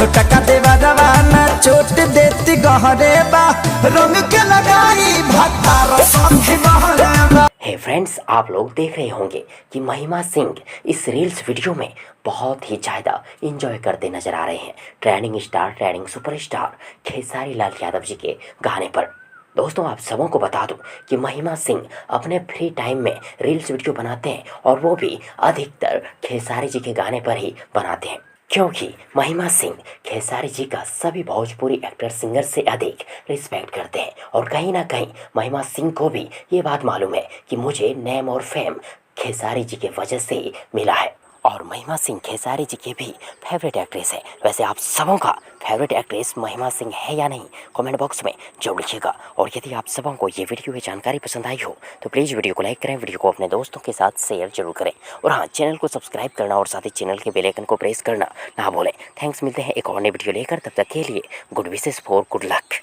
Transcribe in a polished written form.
छोटा का देवा रवाना चोट देती गहरे बा रंग के लगाई भत्तार संग बहरे बा। हे फ्रेंड्स, आप लोग देख रहे होंगे कि महिमा सिंह इस रील्स वीडियो में बहुत ही ज़्यादा इंजॉय करते नजर आ रहे हैं trending star, trending superstar Khesari Lal Yadav ji के गाने पर। दोस्तों, आप सबों को बता दूं कि महिमा सिंह अपने फ्री टाइम में रील्स वीडियो बनाते हैं और वो भी अधिकतर खेसारी जी के गाने पर ही बनाते हैं, क्योंकि महिमा सिंह खेसारी जी का सभी भोजपुरी एक्टर सिंगर से अधिक रिस्पेक्ट करते हैं। और कहीं ना कहीं महिमा सिंह को भी ये बात मालूम है कि मुझे नेम और फेम खेसारी जी के वजह से ही मिला है। और महिमा सिंह खेसारी जी के भी फेवरेट एक्ट्रेस है। वैसे आप सबों का फेवरेट एक्ट्रेस महिमा सिंह है या नहीं, कमेंट बॉक्स में जरूर लिखिएगा। और यदि आप सबों को ये वीडियो या जानकारी पसंद आई हो तो प्लीज़ वीडियो को लाइक करें, वीडियो को अपने दोस्तों के साथ शेयर जरूर करें। और हाँ, चैनल को सब्सक्राइब करना और साथ ही चैनल के बेल आइकन को प्रेस करना ना भूलें। थैंक्स, मिलते हैं एक और नई वीडियो लेकर, तब तक के लिए good wishes for good luck.